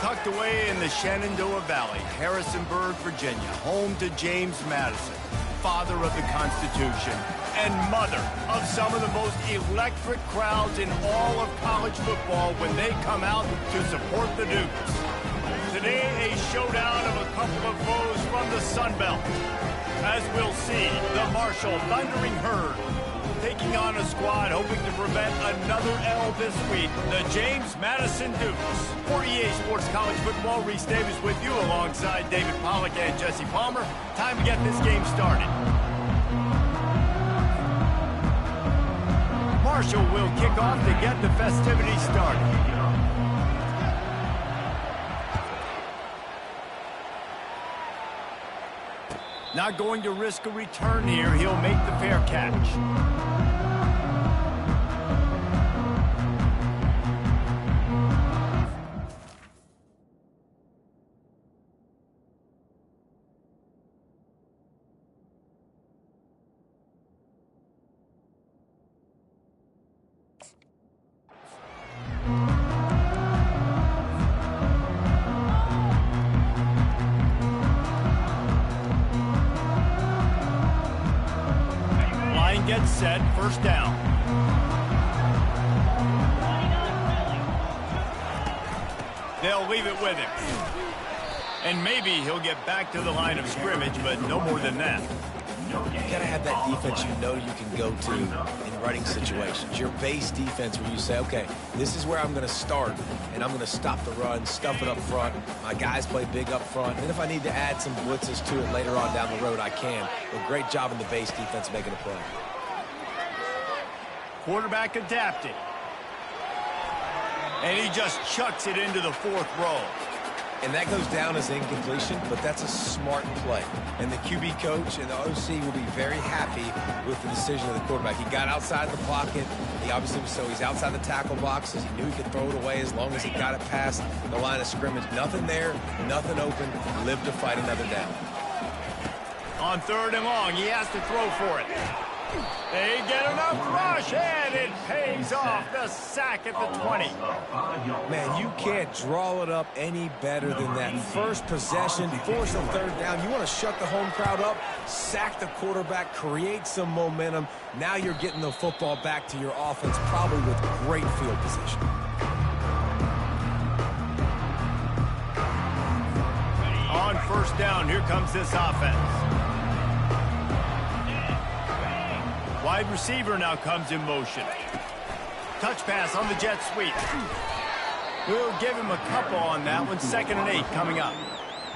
Tucked away in the Shenandoah Valley, Harrisonburg, Virginia, home to James Madison, father of the Constitution, and mother of some of the most electric crowds in all of college football when they come out to support the Dukes. Today, a showdown of a couple of foes from the Sun Belt. As we'll see, the Marshall Thundering Herd taking on a squad hoping to prevent another L this week, the James Madison Dukes. For EA Sports College Football, Reese Davis with you alongside David Pollack and Jesse Palmer. Time to get this game started. Marshall will kick off to get the festivities started. Not going to risk a return here. He'll make the fair catch. Gets set, first down. They'll leave it with him. And maybe he'll get back to the line of scrimmage, but no more than that. You gotta have that defense you know you can go to in running situations. Your base defense where you say, okay, this is where I'm gonna start, and I'm gonna stop the run, stuff it up front. My guys play big up front, and if I need to add some blitzes to it later on down the road, I can. A great job in the base defense making a play. Quarterback adapted. And he just chucks it into the fourth row. And that goes down as incompletion, but that's a smart play. And the QB coach and the OC will be very happy with the decision of the quarterback. He got outside the pocket. He obviously was, so he's outside the tackle boxes. He knew he could throw it away as long as he got it past the line of scrimmage. Nothing there, nothing open. Lived to fight another down. On third and long, he has to throw for it. They get enough rush, and it pays off. The sack at the 20. Man, you can't draw it up any better than that. First possession, force a third down. You want to shut the home crowd up, sack the quarterback, create some momentum. Now you're getting the football back to your offense, probably with great field position. On first down, here comes this offense. Wide receiver now comes in motion. Touch pass on the jet sweep. We'll give him a couple on that one. 2nd and 8 coming up.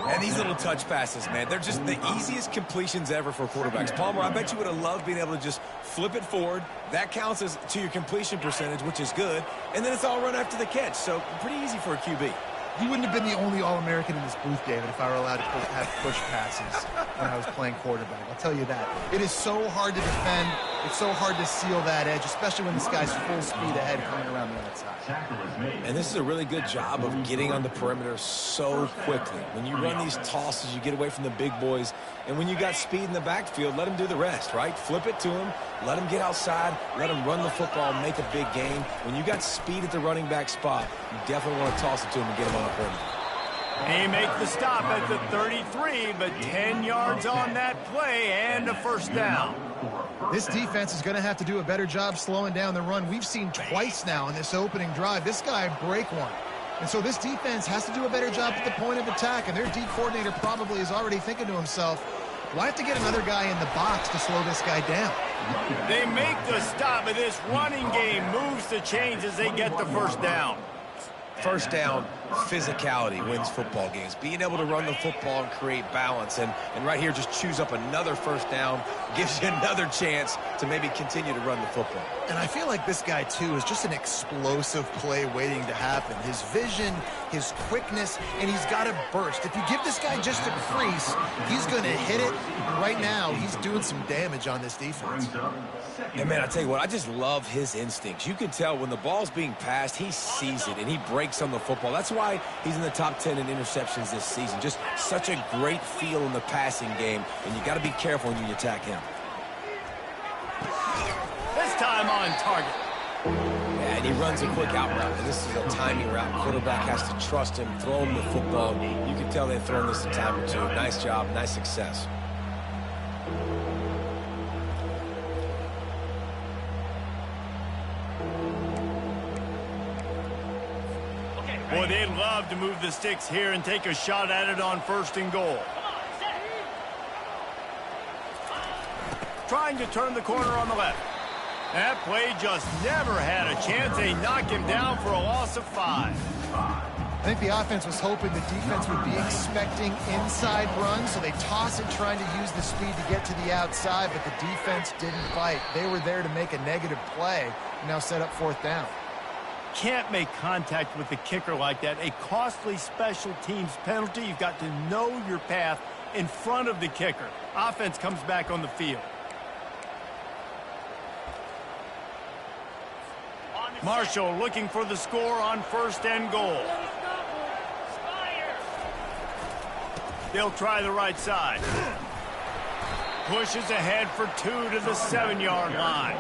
And these little touch passes, man, they're just the easiest completions ever for quarterbacks. Palmer, I bet you would have loved being able to just flip it forward. That counts as to your completion percentage, which is good. And then it's all run after the catch. So pretty easy for a QB. You wouldn't have been the only All-American in this booth, David, if I were allowed to have push passes when I was playing quarterback. I'll tell you that. It is so hard to defend. It's so hard to seal that edge, especially when this guy's full speed ahead coming around the outside. And this is a really good job of getting on the perimeter so quickly. When you run these tosses, you get away from the big boys. And when you got speed in the backfield, let him do the rest, right? Flip it to him, let him get outside, let him run the football, make a big game. When you got speed at the running back spot, you definitely want to toss it to him and get him on the perimeter. He makes the stop at the 33, but 10 yards on that play and a first down. This defense is going to have to do a better job slowing down the run. We've seen twice now in this opening drive this guy break one. And so this defense has to do a better job at the point of attack, and their D coordinator probably is already thinking to himself, well, I have to get another guy in the box to slow this guy down. They make the stop, but this running game moves the chains as they get the first down. First down, physicality wins football games. Being able to run the football and create balance. And right here, just choose up another first down, gives you another chance to maybe continue to run the football. And I feel like this guy, too, is just an explosive play waiting to happen. His vision, his quickness, and he's got a burst. If you give this guy just a crease, he's going to hit it. And right now, he's doing some damage on this defense. And, man, I tell you what, I just love his instincts. You can tell when the ball's being passed, he sees it, and he breaks on the football. That's why he's in the top 10 in interceptions this season. Just such a great feel in the passing game, and you got to be careful when you attack him. This time on target. And and he runs a quick out route. And this is a timing route. Quarterback has to trust him, throw him the football. You can tell they've thrown this a time or two. Nice job, nice success. Boy, they'd love to move the sticks here and take a shot at it on 1st and goal. Trying to turn the corner on the left. That play just never had a chance. They knock him down for a loss of 5. I think the offense was hoping the defense would be expecting inside runs, so they toss it trying to use the speed to get to the outside, but the defense didn't bite. They were there to make a negative play and now set up 4th down. Can't make contact with the kicker like that. A costly special teams penalty. You've got to know your path in front of the kicker. Offense comes back on the field. Marshall looking for the score on 1st and goal. They'll try the right side. Pushes ahead for 2 to the 7-yard line.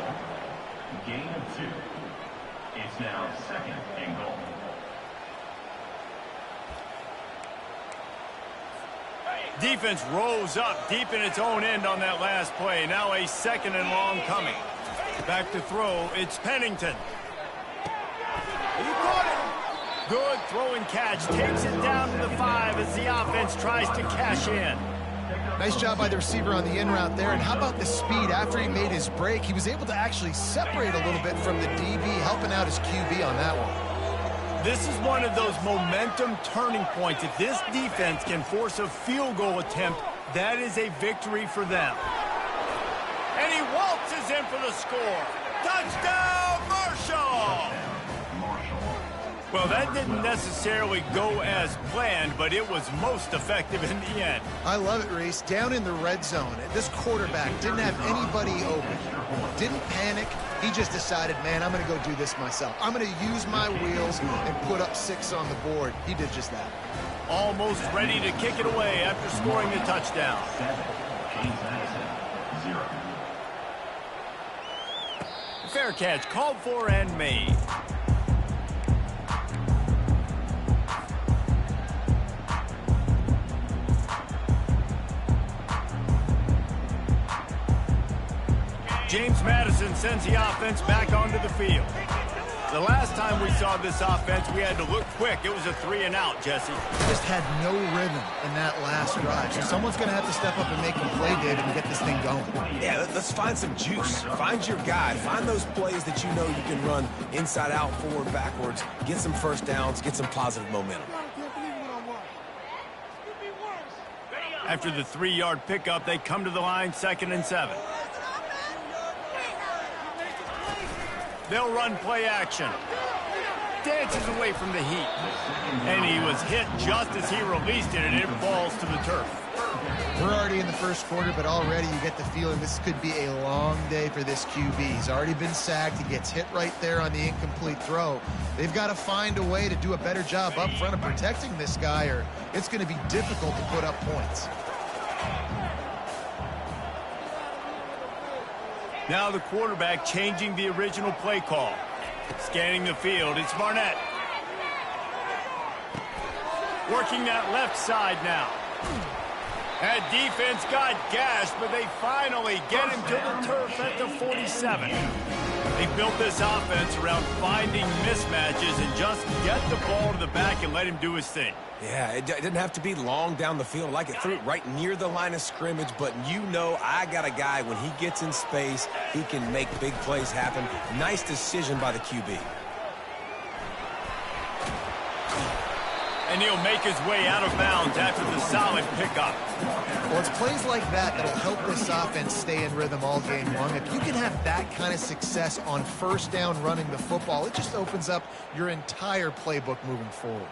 Gain of 2. It's now 2nd and goal. Defense rose up deep in its own end on that last play. Now a 2nd and long coming. Back to throw, it's Pennington. He caught it. Good throw and catch. Takes it down to the 5 as the offense tries to cash in. Nice job by the receiver on the in route there. And how about the speed after he made his break? He was able to actually separate a little bit from the DB, helping out his QB on that one. This is one of those momentum turning points. If this defense can force a field goal attempt, that is a victory for them. And he waltzes in for the score. Touchdown, Marshall! Well, that didn't necessarily go as planned, but it was most effective in the end. I love it, Reese. Down in the red zone, this quarterback didn't have anybody open. Didn't panic. He just decided, man, I'm going to go do this myself. I'm going to use my wheels and put up 6 on the board. He did just that. Almost ready to kick it away after scoring the touchdown. 7, James Madison, 0. Fair catch called for and made. James Madison sends the offense back onto the field. The last time we saw this offense, we had to look quick. It was a 3-and-out, Jesse. Just had no rhythm in that last drive. So someone's going to have to step up and make a play, David, and get this thing going. Yeah, let's find some juice. Find your guy. Find those plays that you know you can run inside out, forward, backwards. Get some 1st downs. Get some positive momentum. After the 3-yard pickup, they come to the line 2nd and 7. They'll run play action. Dances away from the heat. And he was hit just as he released it, and it falls to the turf. We're already in the 1st quarter, but already you get the feeling this could be a long day for this QB. He's already been sacked. He gets hit right there on the incomplete throw. They've got to find a way to do a better job up front of protecting this guy, or it's going to be difficult to put up points. Now the quarterback changing the original play call. Scanning the field, it's Barnett. Working that left side now. That defense got gashed, but they finally get him to the turf at the 47. They built this offense around finding mismatches and just get the ball to the back and let him do his thing. Yeah, it didn't have to be long down the field. Like it threw it right near the line of scrimmage, but you know I got a guy, when he gets in space, he can make big plays happen. Nice decision by the QB. And he'll make his way out of bounds after the solid pickup. Well, it's plays like that that'll help this offense stay in rhythm all game long. If you can have that kind of success on 1st down running the football, it just opens up your entire playbook moving forward.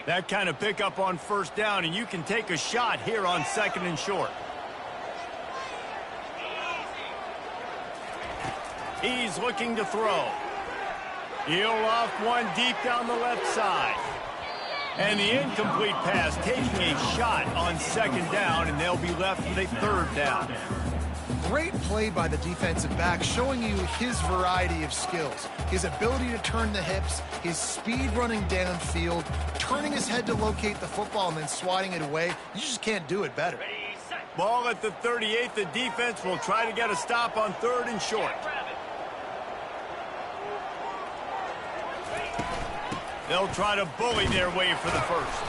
That kind of pickup on 1st down, and you can take a shot here on 2nd and short. He's looking to throw. He'll off one deep down the left side. And the incomplete pass taking a shot on 2nd down, and they'll be left with a 3rd down. Great play by the defensive back, showing you his variety of skills. His ability to turn the hips, his speed running downfield, turning his head to locate the football and then swatting it away. You just can't do it better. Ball at the 38. The defense will try to get a stop on 3rd and short. They'll try to bully their way for the first.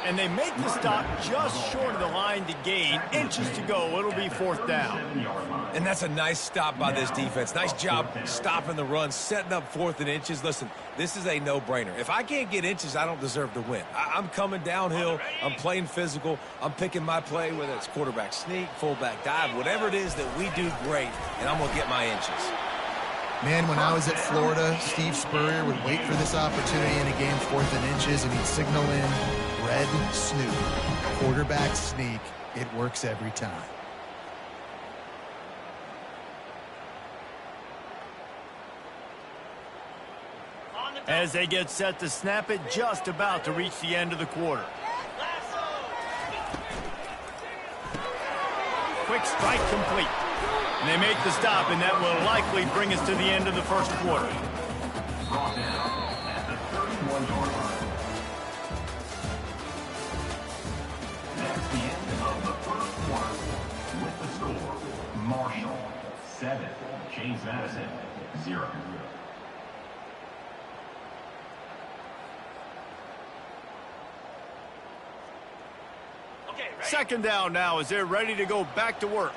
And they make the stop just short of the line to gain. Inches to go. It'll be 4th down. And that's a nice stop by this defense. Nice job stopping the run, setting up 4th and inches. Listen, this is a no-brainer. If I can't get inches, I don't deserve to win. I'm coming downhill. I'm playing physical. I'm picking my play, whether it's quarterback sneak, fullback dive, whatever it is that we do great, and I'm going to get my inches. Man, when I was at Florida, Steve Spurrier would wait for this opportunity in a game 4th and inches, and he'd signal in red snoop, quarterback sneak. It works every time. As they get set to snap it, just about to reach the end of the quarter. Quick strike complete. And they make the stop, and that will likely bring us to the end of the first quarter. Brought down at the 31-yard line. That's the end of the first quarter. With the score, Marshall 7, James Madison 0. Second down now as they're ready to go back to work.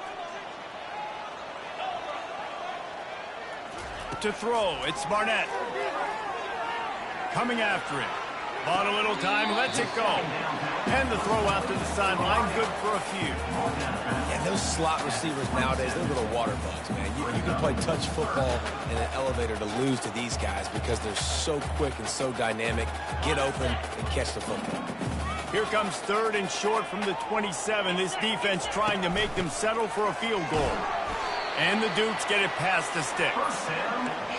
To throw, it's Barnett. Coming after it. Bought a little time, lets it go. And the throw out to the sideline, good for a few. And those slot receivers nowadays, they're little water bugs, man. You can play touch football in an elevator to lose to these guys because they're so quick and so dynamic. Get open and catch the football. Here comes 3rd and short from the 27. This defense trying to make them settle for a field goal. And the Dukes get it past the sticks.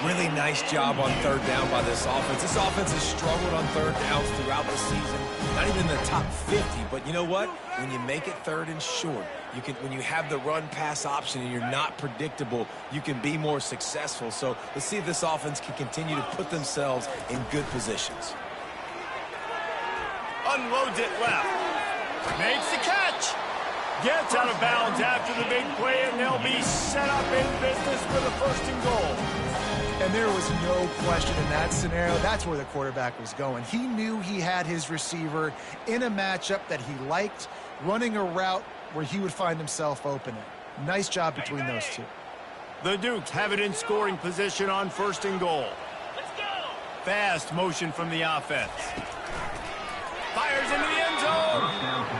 Really nice job on 3rd down by this offense. This offense has struggled on 3rd downs throughout the season. Not even in the top 50, but you know what? When you make it 3rd and short, when you have the run-pass option and you're not predictable, you can be more successful. So let's see if this offense can continue to put themselves in good positions. Unloads it left. Makes the catch. Gets out of bounds after the big play, and they'll be set up in business for the 1st and goal. And there was no question in that scenario. That's where the quarterback was going. He knew he had his receiver in a matchup that he liked, running a route where he would find himself open. Nice job between those two. The Dukes have it in scoring position on 1st and goal. Let's go. Fast motion from the offense. Fires into the end zone.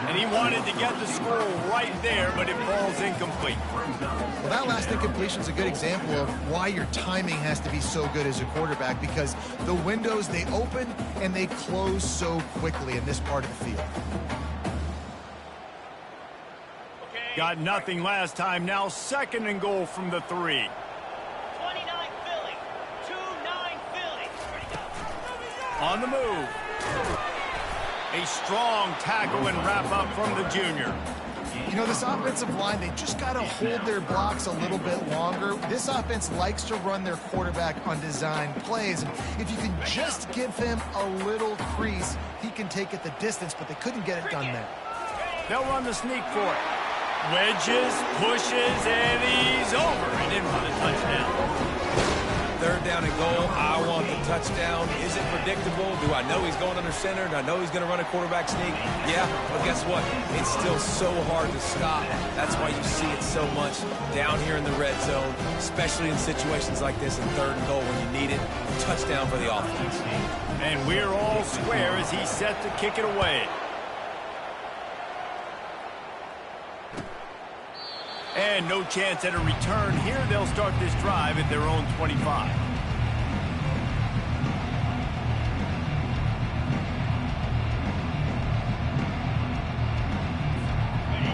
And he wanted to get the score right there, but it falls incomplete. Well, that last incompletion is a good example of why your timing has to be so good as a quarterback, because the windows, they open and they close so quickly in this part of the field. Got nothing last time. Now 2nd and goal from the 3. 29 Philly. 2-9 Philly. On the move. A strong tackle and wrap up from the junior. You know, this offensive line, they just got to hold their blocks a little bit longer. This offense likes to run their quarterback on design plays. And if you can just give him a little crease, he can take it the distance, but they couldn't get it done there. They'll run the sneak for it. Wedges, pushes, and he's over. He didn't run a touchdown. 3rd down and goal. I want the touchdown. Is it predictable? Do I know he's going under center? Do I know he's going to run a quarterback sneak? Yeah, but guess what? It's still so hard to stop. That's why you see it so much down here in the red zone, especially in situations like this in 3rd and goal when you need it. Touchdown for the offense. And we're all square as he's set to kick it away. And no chance at a return here. They'll start this drive at their own 25.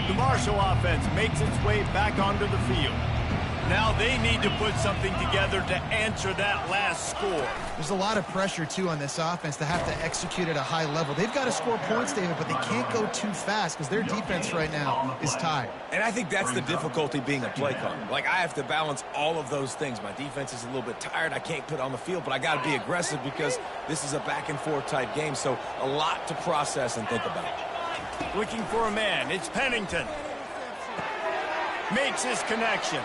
The Marshall offense makes its way back onto the field. now they need to put something together to answer that last score. There's a lot of pressure, too, on this offense to have to execute at a high level. They've got to score points, David, but they can't go too fast because their defense right now is tired. And I think that's the difficulty being a play caller. Like, I have to balance all of those things. My defense is a little bit tired. I can't put on the field, but I got to be aggressive because this is a back-and-forth type game, so a lot to process and think about. Looking for a man. It's Pennington. Makes his connection.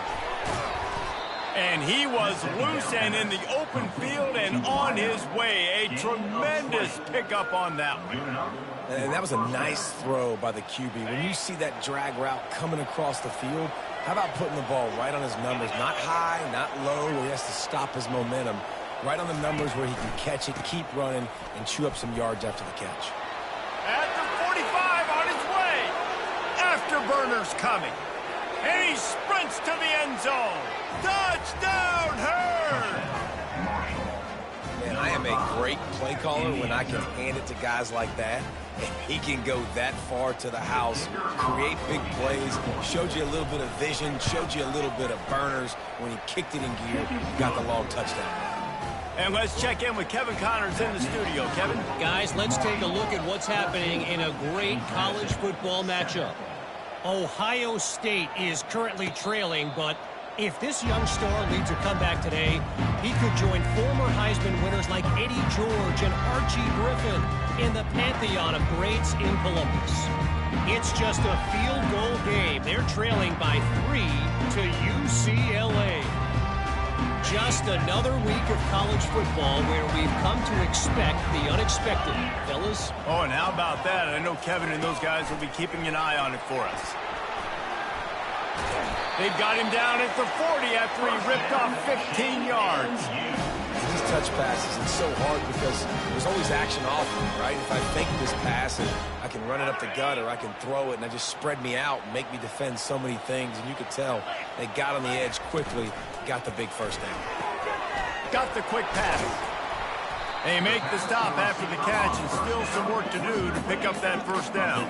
And he was loose and in the open field and on his way. A tremendous pickup on that one. And that was a nice throw by the QB. When you see that drag route coming across the field, how about putting the ball right on his numbers? Not high, not low, where he has to stop his momentum. Right on the numbers where he can catch it, keep running, and chew up some yards after the catch. At the 45 on his way. Afterburner's coming. And he sprints to the end zone. Touchdown, Hurd! Man, I am a great play caller when I can hand it to guys like that. And he can go that far to the house, create big plays, showed you a little bit of vision, showed you a little bit of burners. When he kicked it in gear, got the long touchdown. And let's check in with Kevin Connors in the studio. Kevin? Guys, let's take a look at what's happening in a great college football matchup. Ohio State is currently trailing, but if this young star leads a comeback today, he could join former Heisman winners like Eddie George and Archie Griffin in the pantheon of greats in Columbus. It's just a field goal game. They're trailing by 3 to UCLA. Just another week of college football where we've come to expect the unexpected, fellas. Oh, and how about that? I know Kevin and those guys will be keeping an eye on it for us. They've got him down at the 40 after he ripped off 15 yards. These touch passes, it's so hard because there's always action off them, right? If I fake this pass and I can run it up the gut or I can throw it and I just spread me out and make me defend so many things, and you could tell they got on the edge quickly, got the big first down. Got the quick pass. They make the stop after the catch and still some work to do to pick up that first down.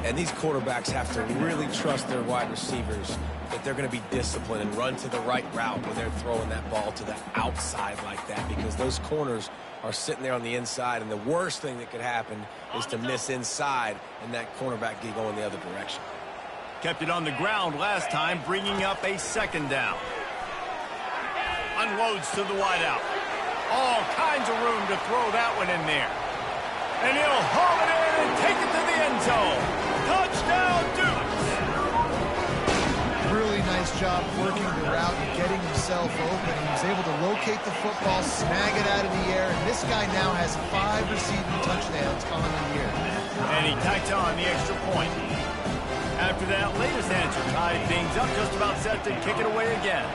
And these quarterbacks have to really trust their wide receivers that they're going to be disciplined and run to the right route when they're throwing that ball to the outside like that, because those corners are sitting there on the inside, and the worst thing that could happen is to miss inside and that cornerback get going the other direction. Kept it on the ground last time, bringing up a second down. Unloads to the wideout. All kinds of room to throw that one in there. And he'll haul it in and take it to the end zone. Touchdown, Dukes! Really nice job working the route and getting himself open. He was able to locate the football, snag it out of the air, and this guy now has 5 receiving touchdowns on the year. And he tacked on the extra point. After that latest answer tied things up, just about set to kick it away again.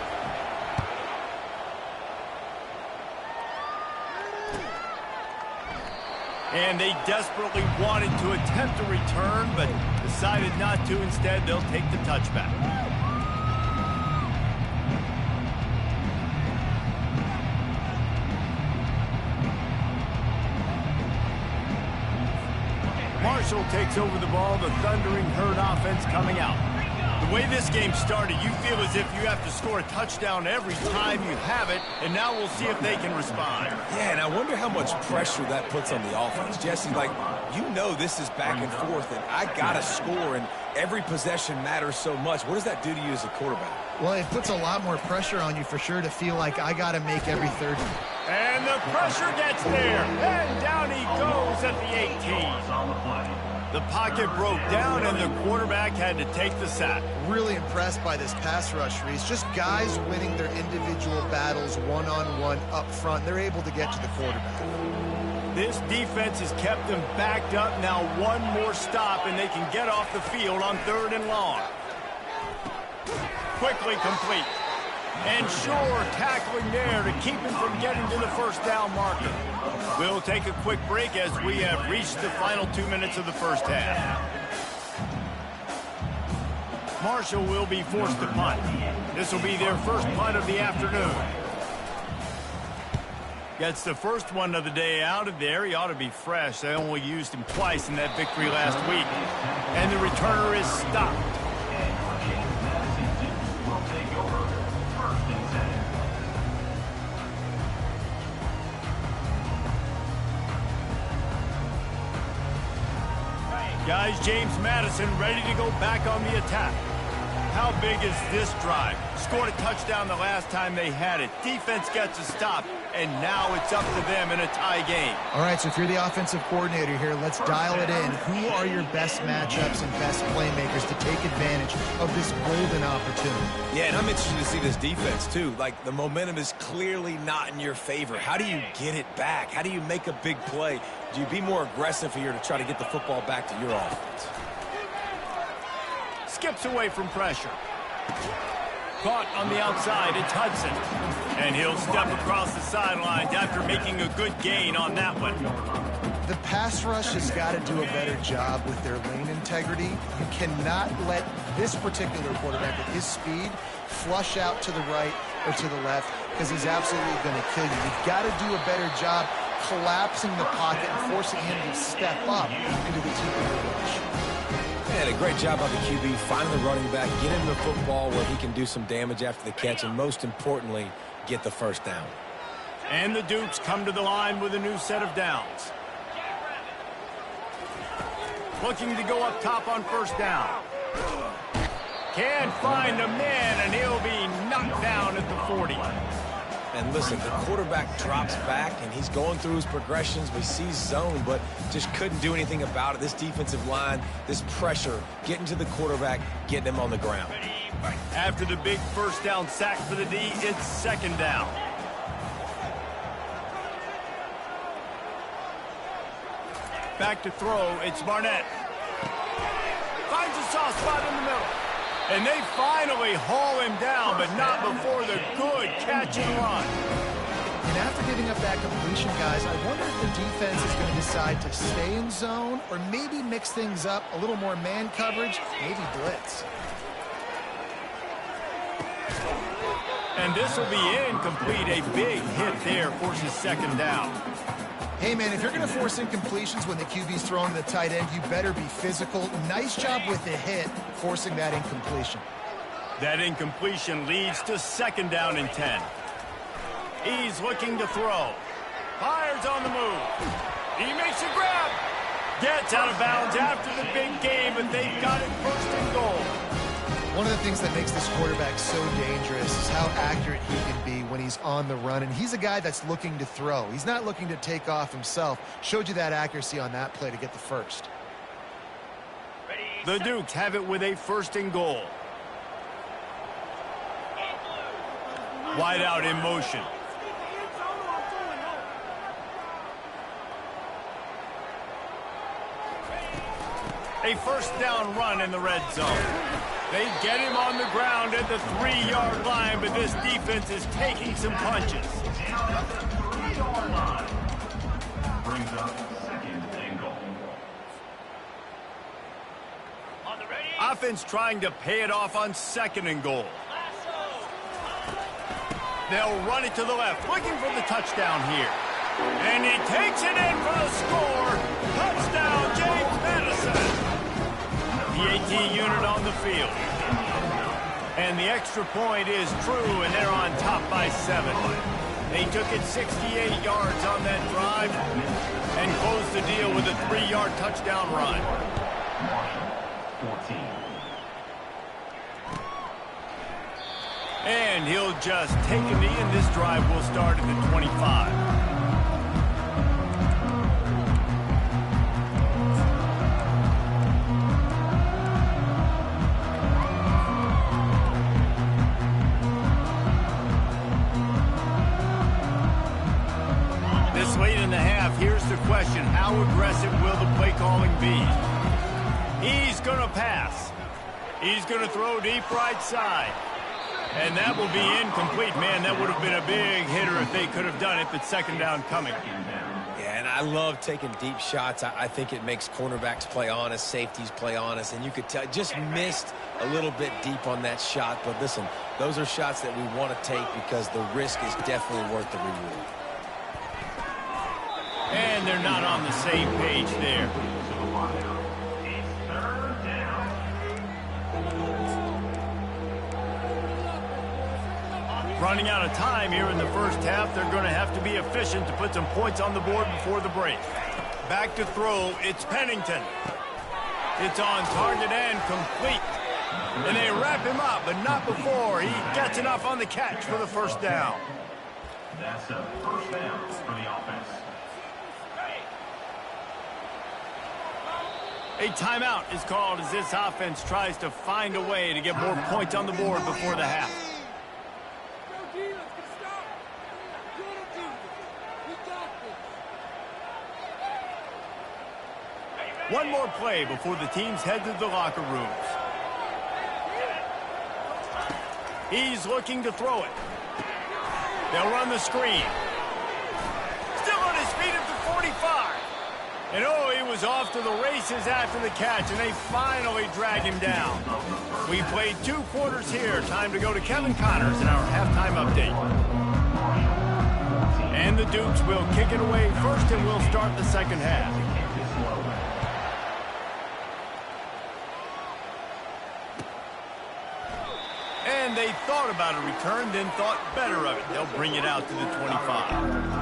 And they desperately wanted to attempt a return, but decided not to. Instead, they'll take the touchback. Marshall takes over the ball, the thundering Herd offense coming out. The way this game started, you feel as if you have to score a touchdown every time you have it, and now we'll see if they can respond. Yeah, and I wonder how much pressure that puts on the offense. Jesse, like, you know this is back and forth, and I got to score, and every possession matters so much. What does that do to you as a quarterback? Well, it puts a lot more pressure on you for sure to feel like I got to make every third. And the pressure gets there, and down he goes at the 18. The pocket broke down, and the quarterback had to take the sack. Really impressed by this pass rush, Reese. Just guys winning their individual battles one-on-one up front. They're able to get to the quarterback. This defense has kept them backed up. Now one more stop, and they can get off the field on 3rd and long. Quickly complete. And Shore tackling there to keep him from getting to the first down marker. We'll take a quick break as we have reached the final 2 minutes of the first half. Marshall will be forced to punt. This will be their first punt of the afternoon. Gets the first one of the day out of there. He ought to be fresh. They only used him twice in that victory last week. And the returner is stopped. Guys, James Madison ready to go back on the attack. How big is this drive? Scored a touchdown the last time they had it. Defense gets a stop, and now it's up to them in a tie game. All right, so if you're the offensive coordinator here, let's dial it in. Who are your best matchups and best playmakers to take advantage of this golden opportunity? Yeah, and I'm interested to see this defense, too. Like, the momentum is clearly not in your favor. How do you get it back? How do you make a big play? Do you be more aggressive here to try to get the football back to your offense? Skips away from pressure. Caught on the outside, it's Hudson. And he'll step across the sidelines after making a good gain on that one. The pass rush has got to do a better job with their lane integrity. You cannot let this particular quarterback at his speed flush out to the right or to the left, because he's absolutely going to kill you. You've got to do a better job collapsing the pocket and forcing him to step up into the teeth of the rush. And a great job by the QB, finding the running back, get him the football where he can do some damage after the catch, and most importantly, get the first down. And the Dukes come to the line with a new set of downs. Looking to go up top on first down. Can't find a man, and he'll be knocked down at the 40. And listen, the quarterback drops back, and he's going through his progressions. We see zone, but just couldn't do anything about it. This defensive line, this pressure, getting to the quarterback, getting him on the ground. After the big first down sack for the D, it's second down. Back to throw, it's Barnett. Finds a soft spot in the middle. And they finally haul him down, but not before the good catch and run. And after giving up that completion, guys, I wonder if the defense is going to decide to stay in zone or maybe mix things up, a little more man coverage, maybe blitz. And this will be incomplete. A big hit there forces second down. Hey, man, if you're going to force incompletions when the QB's throwing to the tight end, you better be physical. Nice job with the hit, forcing that incompletion. That incompletion leads to second down and 10. He's looking to throw. Fires on the move. He makes a grab. Gets out of bounds after the big game, but they've got it first and goal. One of the things that makes this quarterback so dangerous is how accurate he can be when he's on the run. And he's a guy that's looking to throw. He's not looking to take off himself. Showed you that accuracy on that play to get the first. The Dukes have it with a first and goal. Wide out in motion. A first down run in the red zone. They get him on the ground at the 3-yard line, but this defense is taking some punches. Brings up second and goal. Offense trying to pay it off on second and goal. They'll run it to the left, looking for the touchdown here. And he takes it in for the score. Touchdown, James Madison. PAT unit on the field. And the extra point is true, and they're on top by 7. They took it 68 yards on that drive and closed the deal with a 3-yard touchdown run. 14. And he'll just take a knee, and this drive will start at the 25. Late in the half, here's the question. How aggressive will the play calling be? He's going to pass. He's going to throw deep right side. And that will be incomplete. Man, that would have been a big hitter if they could have done it, but second down coming. Yeah, and I love taking deep shots. I think it makes cornerbacks play honest, safeties play honest, and you could tell just missed a little bit deep on that shot. But listen, those are shots that we want to take because the risk is definitely worth the reward. And they're not on the same page there. Running out of time here in the first half. They're going to have to be efficient to put some points on the board before the break. Back to throw, it's Pennington. It's on target and complete. And they wrap him up, but not before he gets enough on the catch for the first down. That's a first down for the offense. A timeout is called as this offense tries to find a way to get more points on the board before the half. One more play before the teams head to the locker rooms. He's looking to throw it. They'll run the screen. Still on his feet at the 45. And oh, he was off to the races after the catch, and they finally dragged him down. We played 2 quarters here. Time to go to Kevin Connors in our halftime update. And the Dukes will kick it away first, and we'll start the second half. And they thought about a return, then thought better of it. They'll bring it out to the 25.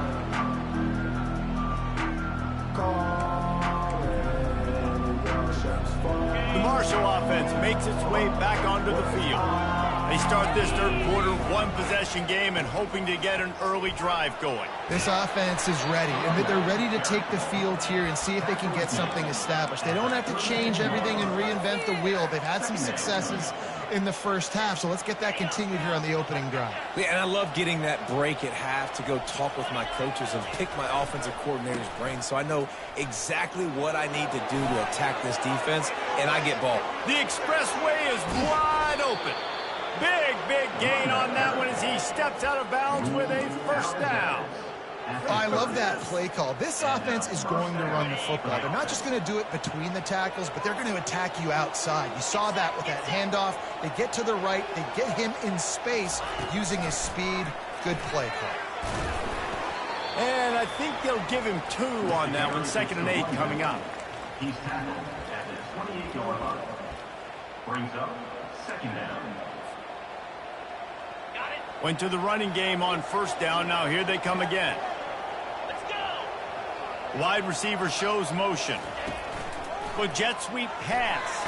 The Marshall offense makes its way back onto the field. They start this third quarter, 1-possession game, and hoping to get an early drive going. This offense is ready, and they're ready to take the field here and see if they can get something established. They don't have to change everything and reinvent the wheel. They've had some successes in the first half, so let's get that continued here on the opening drive. Yeah, and I love getting that break at half to go talk with my coaches and pick my offensive coordinator's brain so I know exactly what I need to do to attack this defense, and I get ball. The expressway is wide open. Big gain on that one as he steps out of bounds with a first down. I love that play call. This offense is going to run the football. They're not just going to do it between the tackles, but they're going to attack you outside. You saw that with that handoff. They get to the right. They get him in space using his speed. Good play call. And I think they'll give him 2 on that one. 2nd and 8 coming up. He's tackled at the 28-yard line. Brings up 2nd down. Went to the running game on first down. Now here they come again. Let's go. Wide receiver shows motion. With jet sweep pass.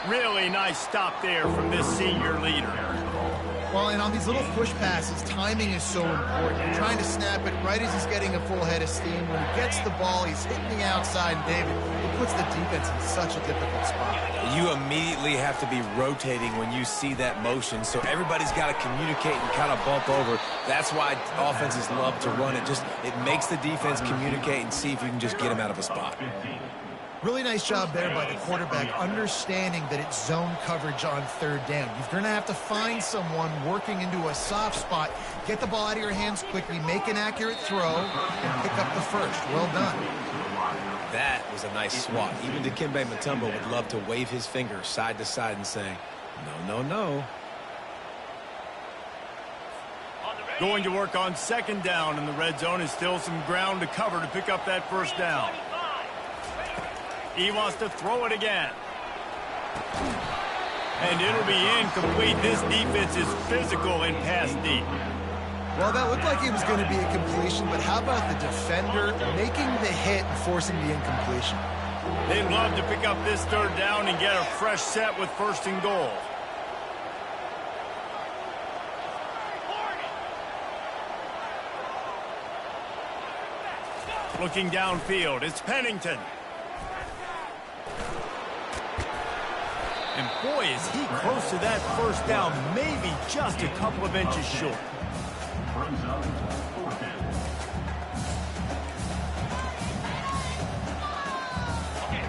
Really nice stop there from this senior leader. Well, and on these little push passes, timing is so important. You're trying to snap it right as he's getting a full head of steam. When he gets the ball, he's hitting the outside, and David, it puts the defense in such a difficult spot. You immediately have to be rotating when you see that motion, so everybody's got to communicate and kind of bump over. That's why offenses love to run it. It makes the defense communicate and see if you can just get him out of a spot. Really nice job there by the quarterback, understanding that it's zone coverage on 3rd down. You're going to have to find someone working into a soft spot, get the ball out of your hands quickly, make an accurate throw, and pick up the first. Well done. That was a nice swat. Even Dikembe Mutombo would love to wave his finger side to side and say, no, no, no. Going to work on 2nd down in the red zone is still some ground to cover to pick up that first down. He wants to throw it again. And it'll be incomplete. This defense is physical and pass deep. Well, that looked like it was going to be a completion, but how about the defender making the hit and forcing the incompletion? They'd love to pick up this 3rd down and get a fresh set with 1st and goal. Looking downfield, it's Pennington. And boy, is he close to that first down, maybe just a couple of inches short. Brings up 4th down.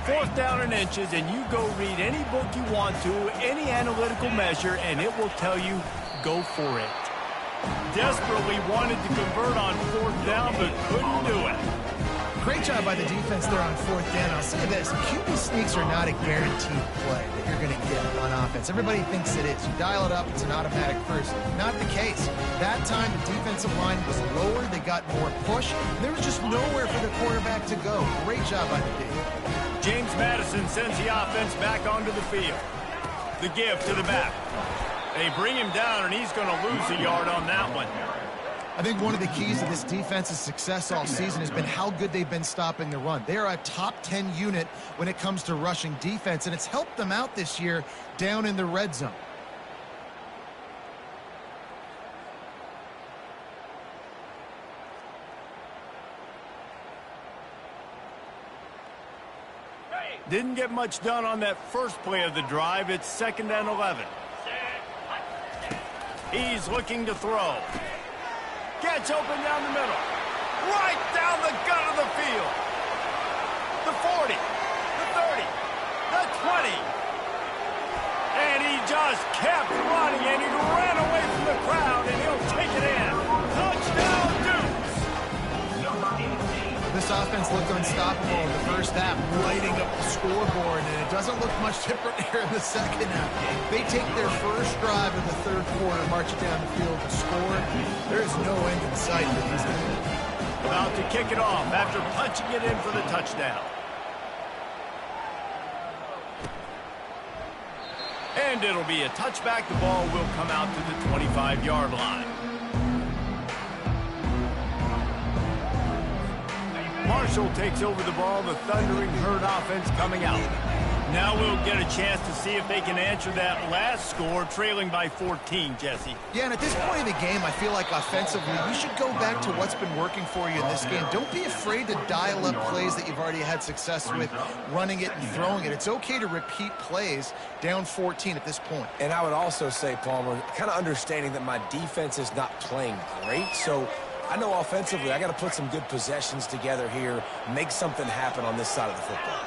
4th down in inches, and you go read any book you want to, any analytical measure, and it will tell you, go for it. Desperately wanted to convert on 4th down, but couldn't do it. Great job by the defense there on 4th down. I'll say this, QB sneaks are not a guaranteed play that you're going to get on offense. Everybody thinks it is. You dial it up, it's an automatic first. Not the case. That time, the defensive line was lower. They got more push. There was just nowhere for the quarterback to go. Great job by the D. James Madison sends the offense back onto the field. The give to the back. They bring him down, and he's going to lose a yard on that one. I think one of the keys to this defense's success all season has been how good they've been stopping the run. They are a top 10 unit when it comes to rushing defense, and it's helped them out this year down in the red zone. Didn't get much done on that first play of the drive. It's 2nd and 11. He's looking to throw. Gets open down the middle. Right down the gut of the field. The 40, the 30, the 20. And he just kept running, and he ran away from the crowd, and he'll take it in. Touchdown, Dukes! This offense looked unstoppable in the first half, lighting up the scoreboard, and it doesn't look much different here in the second half. They take their first drive of the third quarter, march it down the field to score. There is no end in sight for these guys. About to kick it off after punching it in for the touchdown. And it'll be a touchback. The ball will come out to the 25-yard line. Marshall takes over the ball, the thundering herd offense coming out. Now we'll get a chance to see if they can answer that last score, trailing by 14, Jesse. Yeah, and at this point in the game, I feel like offensively, you should go back to what's been working for you in this game. Don't be afraid to dial up plays that you've already had success with, running it and throwing it. It's okay to repeat plays down 14 at this point. And I would also say, Palmer, kind of understanding that my defense is not playing great, so I know offensively I got to put some good possessions together here, make something happen on this side of the football.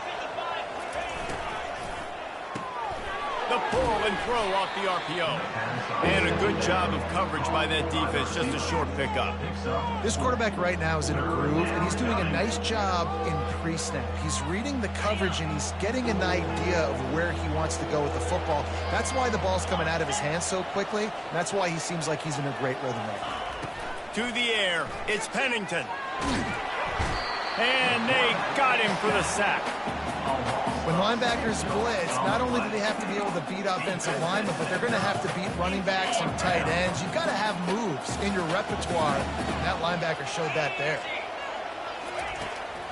The pull and throw off the RPO. And a good job of coverage by that defense, just a short pickup. This quarterback right now is in a groove, and he's doing a nice job in pre-snap. He's reading the coverage, and he's getting an idea of where he wants to go with the football. That's why the ball's coming out of his hands so quickly, and that's why he seems like he's in a great rhythm right now. To the air, it's Pennington. And they got him for the sack. When linebackers blitz, not only do they have to be able to beat offensive linemen, but they're going to have to beat running backs and tight ends. You've got to have moves in your repertoire, and that linebacker showed that there.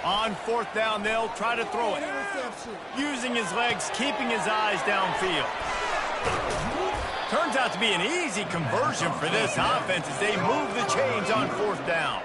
On 4th down, they'll try to throw it. Using his legs, keeping his eyes downfield. Turns out to be an easy conversion for this offense as they move the chains on 4th down.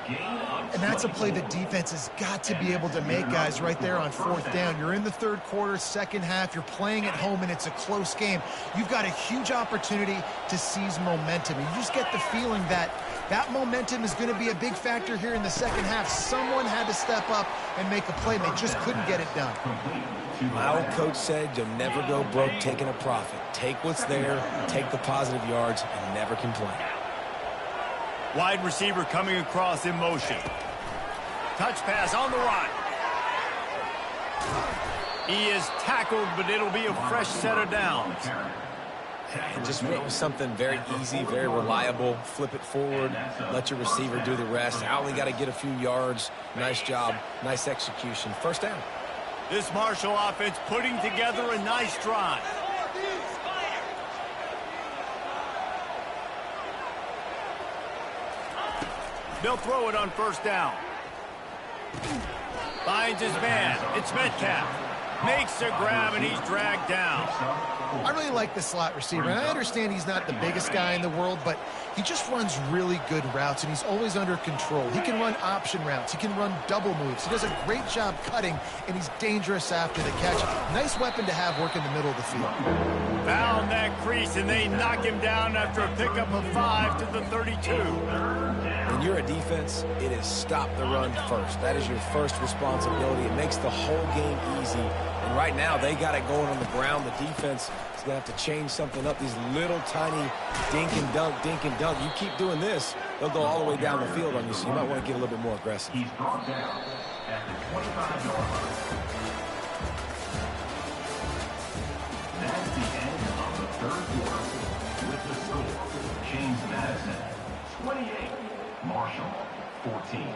And that's a play the defense has got to be able to make, guys, right there on 4th down. You're in the third quarter, second half. You're playing at home, and it's a close game. You've got a huge opportunity to seize momentum. You just get the feeling that that momentum is going to be a big factor here in the second half. Someone had to step up and make a play, and they just couldn't get it done. My old coach said you'll never go broke taking a profit. Take what's there, take the positive yards, and never complain. Wide receiver coming across in motion. Touch pass on the run. He is tackled, but it'll be a fresh set of downs. And just went with something very easy, very reliable. Flip it forward, let your receiver do the rest. I only got to get a few yards. Nice job, nice execution. First down. This Marshall offense putting together a nice drive. They'll throw it on 1st down. Finds his man. It's Metcalf. Makes a grab, and he's dragged down. I really like the slot receiver, and I understand he's not the biggest guy in the world, but he just runs really good routes, and he's always under control. He can run option routes. He can run double moves. He does a great job cutting, and he's dangerous after the catch. Nice weapon to have work in the middle of the field. Found that crease, and they knock him down after a pickup of 5 to the 32. When you're a defense, it is stop the run first. That is your first responsibility. It makes the whole game easy. And right now, they got it going on the ground. The defense is going to have to change something up. These little tiny dink and dunk, dink and dunk. You keep doing this, they'll go all the way down the field on you, so you might want to get a little bit more aggressive. He's brought down at the 25-yard line. That's the end of the third quarter. With the score, James Madison, 28, Marshall, 14.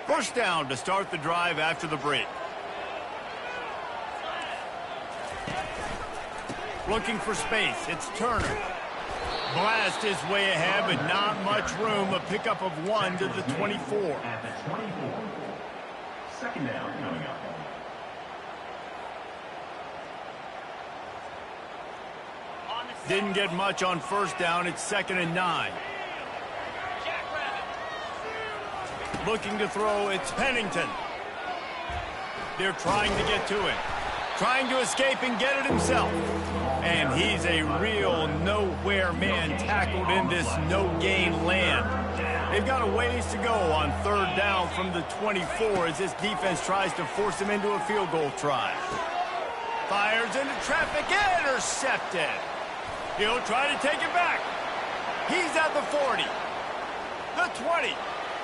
First down to start the drive after the break. Looking for space. It's Turner. Blast his way ahead, but not much room. A pickup of 1 to the 24. At the 24. Second down coming up. Didn't get much on first down. It's 2nd and 9. Looking to throw. It's Pennington. They're trying to get to him. Trying to escape and get it himself. And he's a real nowhere man tackled in this no-gain land. They've got a ways to go on 3rd down from the 24 as this defense tries to force him into a field goal try. Fires into traffic, intercepted. He'll try to take it back. He's at the 40. The 20.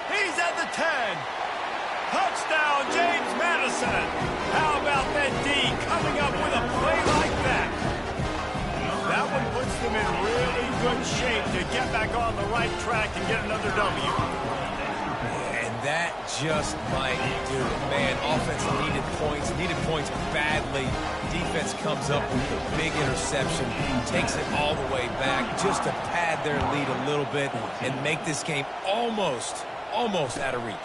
He's at the 10. Touchdown, James Madison. How about that D coming up with a play like that? That one puts them in really good shape to get back on the right track and get another W. And that just might do it. Man, offense needed points badly. Defense comes up with a big interception, takes it all the way back just to pad their lead a little bit and make this game almost out of reach.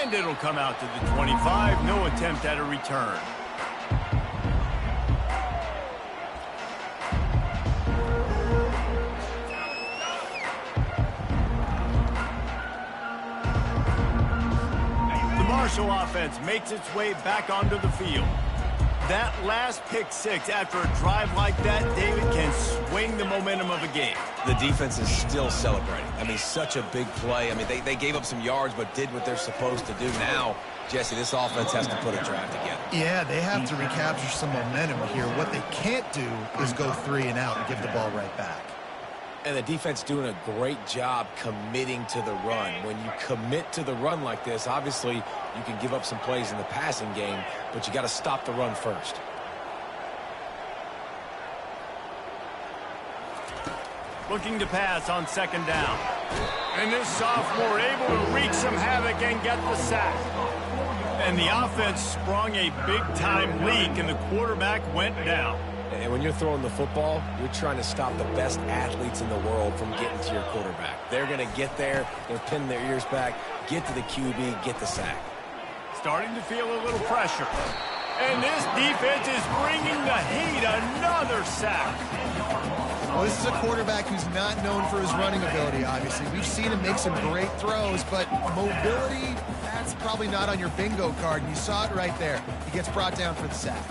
And it'll come out to the 25. No attempt at a return. The Marshall offense makes its way back onto the field. That last pick six after a drive like that, David, can swing the momentum of a game. The defense is still celebrating. I mean, such a big play. I mean, they gave up some yards but did what they're supposed to do. Now, Jesse, this offense has to put a drive together. Yeah, they have to recapture some momentum here. What they can't do is go 3 and out and give the ball right back. And the defense doing a great job committing to the run. When you commit to the run like this, obviously you can give up some plays in the passing game, but you got to stop the run first. Looking to pass on 2nd down. And this sophomore able to wreak some havoc and get the sack. And the offense sprung a big-time leak, and the quarterback went down. And when you're throwing the football, you're trying to stop the best athletes in the world from getting to your quarterback. They're going to get there. They're pinning their ears back, get to the QB, get the sack. Starting to feel a little pressure. And this defense is bringing the heat. Another sack. Well, this is a quarterback who's not known for his running ability, obviously. We've seen him make some great throws, but mobility, that's probably not on your bingo card. And you saw it right there. He gets brought down for the sack.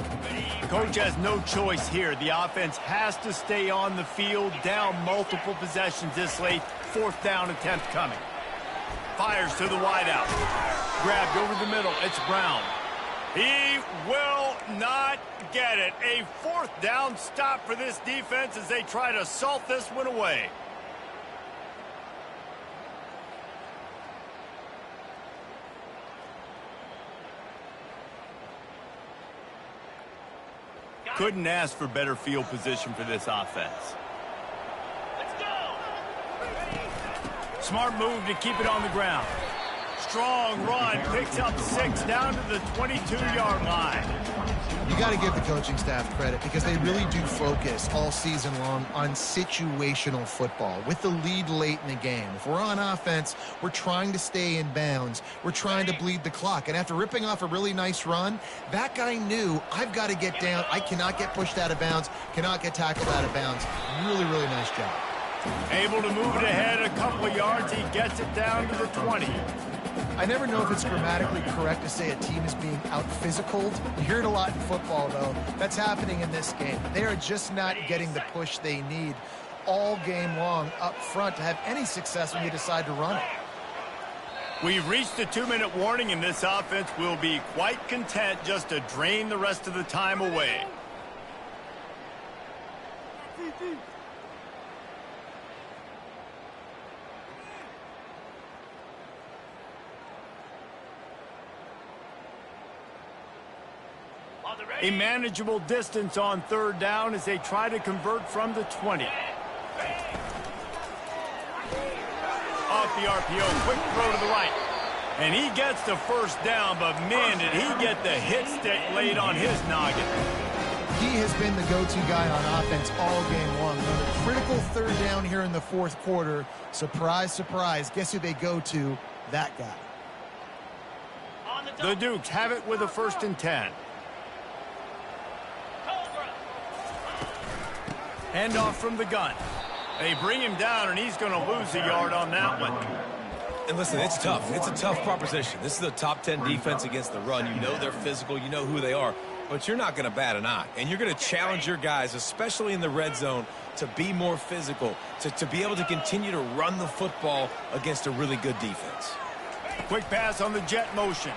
Coach has no choice here. The offense has to stay on the field, down multiple possessions this late. 4th down attempt coming. Fires to the wideout. Grabbed over the middle. It's Brown. He will not get it. A 4th down stop for this defense as they try to salt this one away. Couldn't ask for better field position for this offense. Let's go. Smart move to keep it on the ground. Strong run, picks up 6 down to the 22-yard line. You got to give the coaching staff credit because they really do focus all season long on situational football with the lead late in the game. If we're on offense, we're trying to stay in bounds. We're trying to bleed the clock. And after ripping off a really nice run, that guy knew, I've got to get down. I cannot get pushed out of bounds, cannot get tackled out of bounds. Really, really nice job. Able to move it ahead a couple of yards. He gets it down to the 20. I never know if it's grammatically correct to say a team is being out-physicaled. You hear it a lot in football, though. That's happening in this game. They are just not getting the push they need all game long up front to have any success when you decide to run it. We've reached a 2-minute warning, and this offense will be quite content just to drain the rest of the time away. A manageable distance on 3rd down as they try to convert from the 20. Off the RPO, quick throw to the right. And he gets the 1st down, but man, did he get the hit stick laid on his noggin. He has been the go-to guy on offense all game long. On the critical third down here in the fourth quarter, surprise, surprise, guess who they go to? That guy. The Dukes have it with a 1st and 10. Hand off from the gun. They bring him down, and he's going to lose a yard on that one. And listen, it's tough. It's a tough proposition. This is a top 10 defense against the run. You know they're physical. You know who they are. But you're not going to bat an eye. And you're going to challenge your guys, especially in the red zone, to be more physical, to be able to continue to run the football against a really good defense. Quick pass on the jet motion.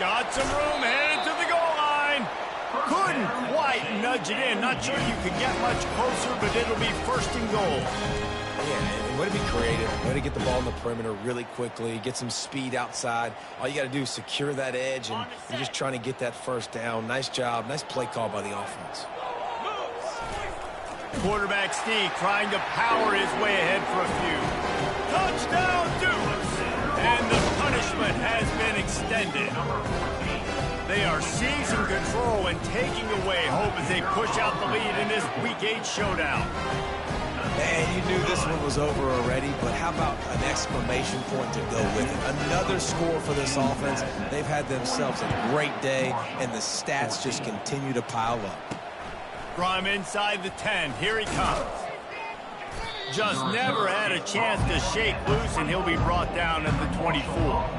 Got some room, headed to the goal line. Couldn't quite nudge it in. Not sure you could get much closer, but it'll be 1st and goal. Yeah, and way to be creative, way to get the ball in the perimeter really quickly, get some speed outside. All you got to do is secure that edge, and you're just trying to get that 1st down. Nice job, nice play call by the offense. Quarterback Steve trying to power his way ahead for a few. Touchdown, Dukes! And the punishment has been extended. They are seizing control and taking away hope as they push out the lead in this Week 8 showdown. And you knew this one was over already, but how about an exclamation point to go with it? Another score for this offense. They've had themselves a great day, and the stats just continue to pile up. From inside the 10, here he comes. Just never had a chance to shake loose, and he'll be brought down at the 24.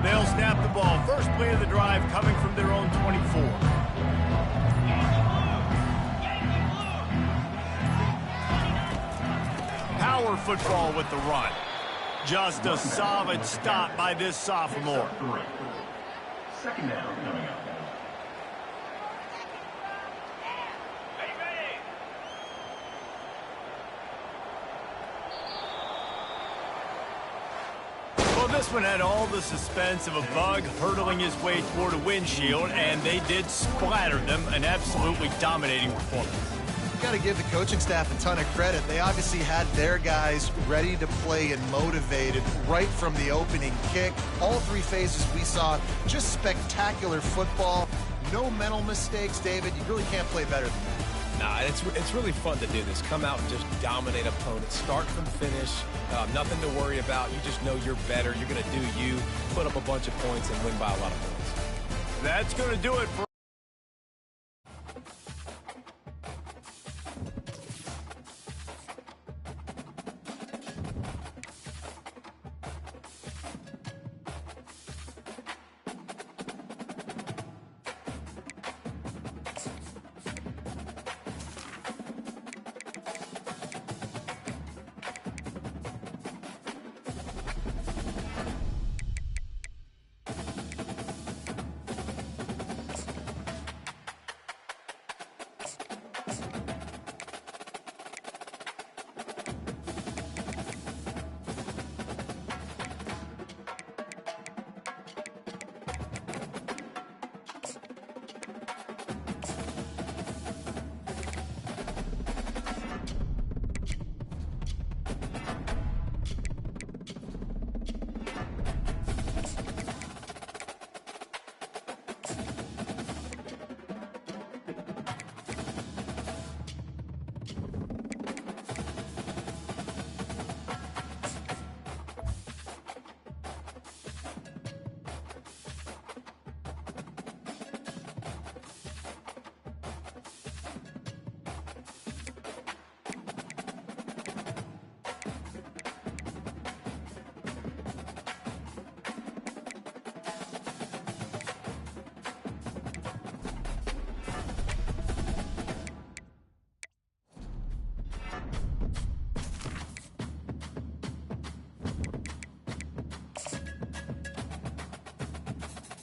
They'll snap the ball. First play of the drive coming from their own 24. Power football with the run. Just a solid stop by this sophomore. 2nd down coming up. This one had all the suspense of a bug hurtling his way toward a windshield, and they did splatter them. An absolutely dominating performance. You've got to give the coaching staff a ton of credit. They obviously had their guys ready to play and motivated right from the opening kick. All 3 phases we saw, just spectacular football. No mental mistakes, David. You really can't play better than that. Nah, it's really fun to do this. Come out and just dominate opponents. Start from finish. Nothing to worry about. You just know you're better. You're going to do you, put up a bunch of points, and win by a lot of points. That's going to do it for